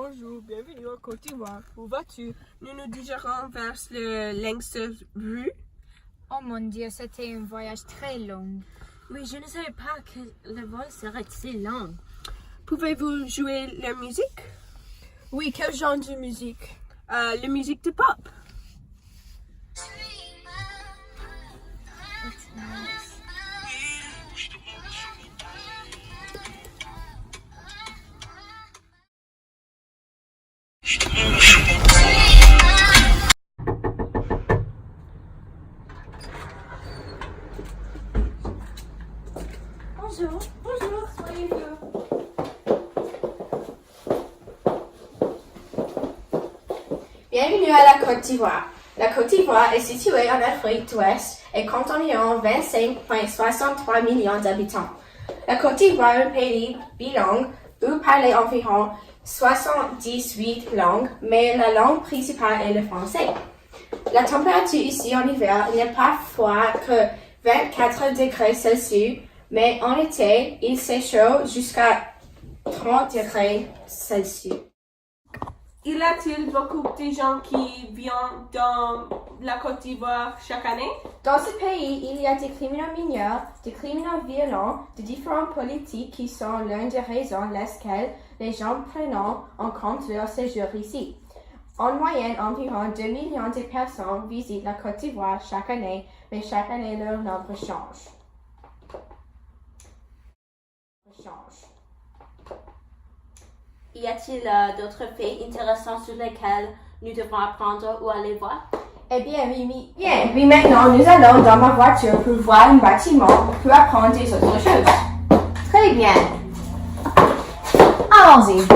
Bonjour, bienvenue en Côte d'Ivoire. Où vas-tu? Nous nous dirigeons vers le Leinster rue. Oh mon Dieu, c'était un voyage très long. Oui, je ne savais pas que le vol serait si long. Pouvez-vous jouer la musique? Oui, quel genre de musique? La musique de pop. Bonjour, soyez vous. Bienvenue à la Côte d'Ivoire. La Côte d'Ivoire est située en Afrique d'Ouest et compte environ 25,63 millions d'habitants. La Côte d'Ivoire est un pays bilingue où parle environ 78 langues, mais la langue principale est le français. La température ici en hiver n'est pas froid que 24 degrés Celsius, mais en été, il s'échauffe jusqu'à 30 degrés Celsius. Y a-t-il beaucoup de gens qui viennent dans la Côte d'Ivoire chaque année? Dans ce pays, il y a des criminels mineurs, des criminels violents, de différents politiques qui sont l'une des raisons lesquelles les gens prennent en compte leur séjour ici. En moyenne, environ 2 millions de personnes visitent la Côte d'Ivoire chaque année, mais chaque année leur nombre change. Y a-t-il d'autres faits intéressants sur lesquels nous devons apprendre ou aller voir? Eh bien, oui, maintenant nous allons dans ma voiture pour voir un bâtiment pour apprendre des autres choses. Très bien. Allons-y.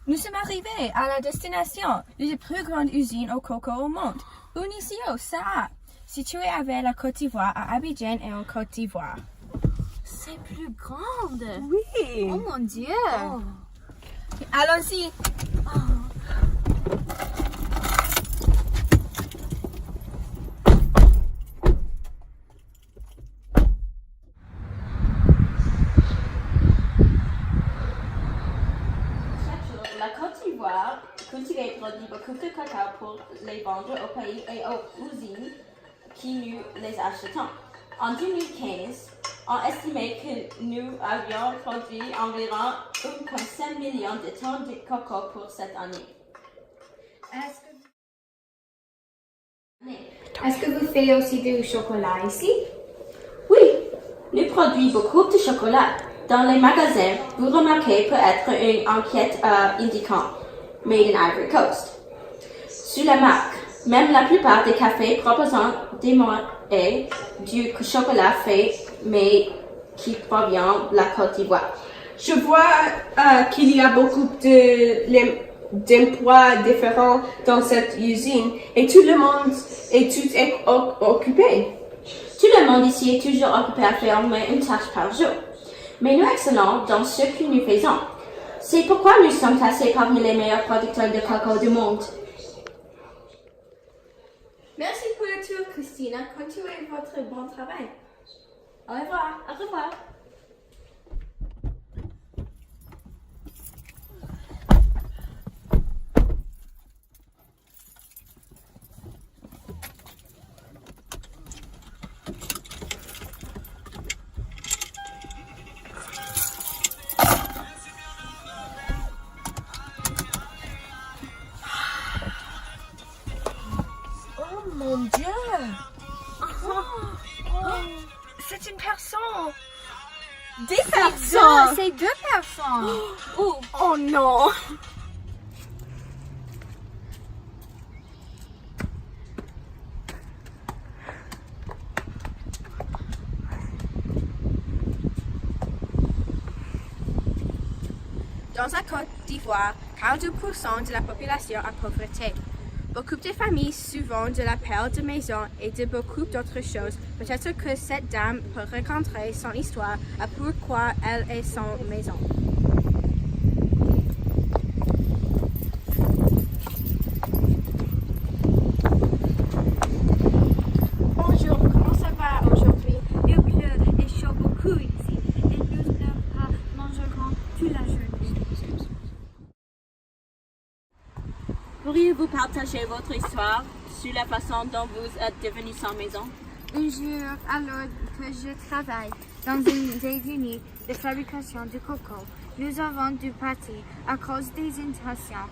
Nous sommes arrivés à la destination de la plus grande usine au coco au monde, Unicio Saa, située avec la Côte d'Ivoire à Abidjan et en Côte d'Ivoire. C'est plus grande. Oui. Oh mon Dieu. Oh. Allons-y. La Côte d'Ivoire cultive et produit beaucoup de cacao pour les vendre au pays et aux usines qui nous les achetons. En 2015, on estimait que nous avions produit environ 1,5 million de tonnes de coco pour cette année. Est-ce que vous faites aussi du chocolat ici? Oui, nous produisons beaucoup de chocolat. Dans les magasins, vous remarquez peut-être une enquête indiquant Made in Ivory Coast. Sur la marque, même la plupart des cafés proposent des moelleux du chocolat fait mais qui provient de la Côte d'Ivoire. Je vois qu'il y a beaucoup d'emplois différents dans cette usine et tout le monde est occupé. Tout le monde ici est toujours occupé à faire au moins une tâche par jour. Mais nous excellons dans ce que nous faisons. C'est pourquoi nous sommes classés parmi les meilleurs producteurs de coco du monde. Merci pour le tour, Christina. Continuez votre bon travail. Au revoir. Au revoir. Oh mon Dieu. C'est une personne. Des personnes! C'est deux personnes. Oh non! Dans la Côte d'Ivoire, 42% de la population a pauvreté. Beaucoup de familles souvent de la perte de maison et de beaucoup d'autres choses. Peut-être que cette dame peut raconter son histoire à pourquoi elle est sans maison. Bonjour, comment ça va aujourd'hui? Il pleut et chaud beaucoup ici et nous ne pas mangerons toute la journée. Pourriez-vous partager votre histoire sur la façon dont vous êtes devenu sans maison? Un jour, alors que je travaille dans une des unités de fabrication de coco, nous avons dû partir à cause des inondations.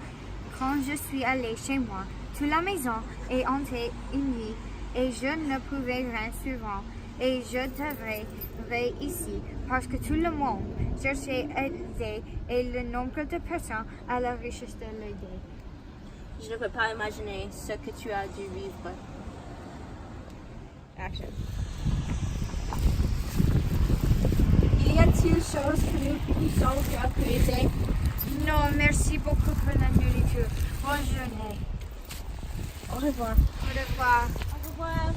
Quand je suis allée chez moi, toute la maison est entrée unie et je ne pouvais rien suivre. Et je devrais rester ici parce que tout le monde cherchait à aider et le nombre de personnes à la recherche de l'aider. Je ne peux pas imaginer ce que tu as dû vivre. Action. Y a-t-il chose que nous puissions faire pour aider? Non, merci beaucoup pour la nourriture. Bonne journée. Au revoir. Au revoir. Au revoir.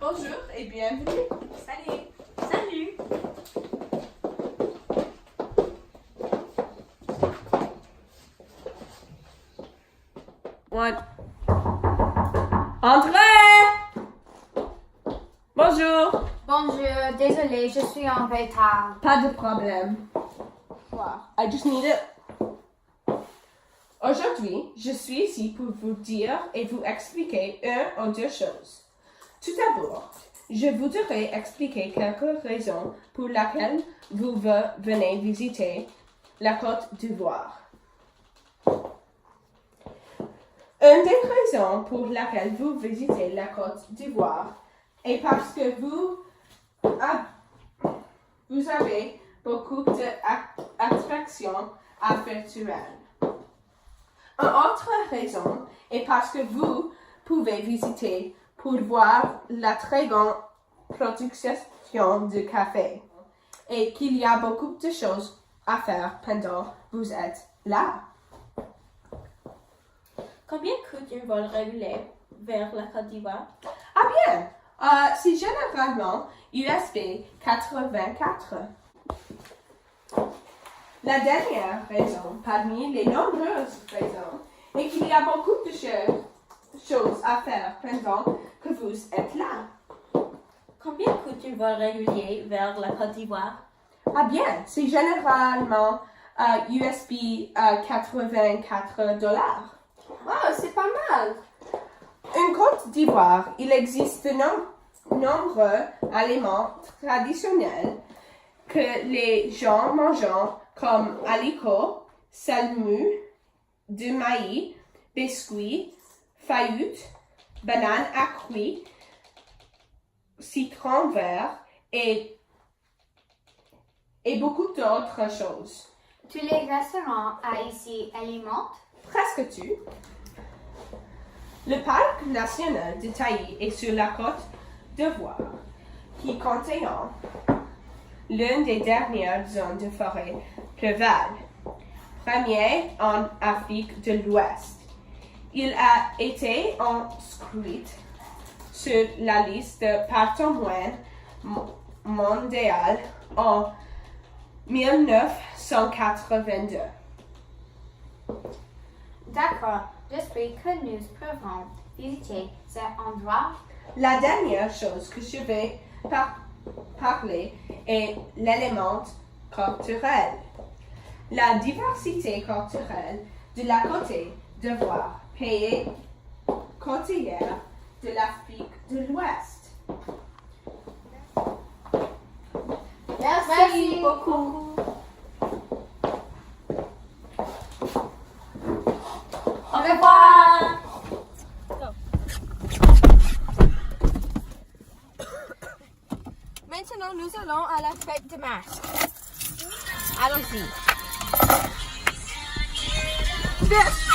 Bonjour et bienvenue. Salut. Salut. One. Entrez! Bonjour. Bonjour, désolé, je suis en retard. Pas de problème. I just need it. Aujourd'hui, je suis ici pour vous dire et vous expliquer une ou deux choses. Tout d'abord, je voudrais expliquer quelques raisons pour lesquelles vous venez visiter la Côte d'Ivoire. Une des raisons pour lesquelles vous visitez la Côte d'Ivoire est parce que vous avez beaucoup d'attractions virtuelles. Une autre raison est parce que vous pouvez visiter pour voir la très grande production de café et qu'il y a beaucoup de choses à faire pendant que vous êtes là. Combien coûte un vol régulier vers la Côte d'Ivoire? Ah bien, c'est généralement USB 84. La dernière raison, parmi les nombreuses raisons, est qu'il y a beaucoup de choses à faire pendant que vous êtes là. Combien coûte un vol régulier vers la Côte d'Ivoire? Ah bien, c'est généralement USB 84 $. Wow, c'est pas mal! En Côte d'Ivoire, il existe de nombreux aliments traditionnels que les gens mangent comme haricots, salmu, de maïs, biscuits, faillotte, bananes à cuire, citron vert et beaucoup d'autres choses. Tous les restaurants à ici alimentent? Presque tout. Le parc national de Taï est sur la Côte d'Ivoire, qui contient l'une des dernières zones de forêt pluvale, premier en Afrique de l'Ouest. Il a été inscrit sur la liste de patrimoine mondial en 1982. D'accord, j'espère que nous pourrons visiter cet endroit. La dernière chose que je vais parler est l'élément culturel. La diversité culturelle de la Côte d'Ivoire, pays côtière de l'Afrique de l'Ouest. Merci beaucoup! Au revoir! Go. nous allons à la fête de masques. Allons-y. This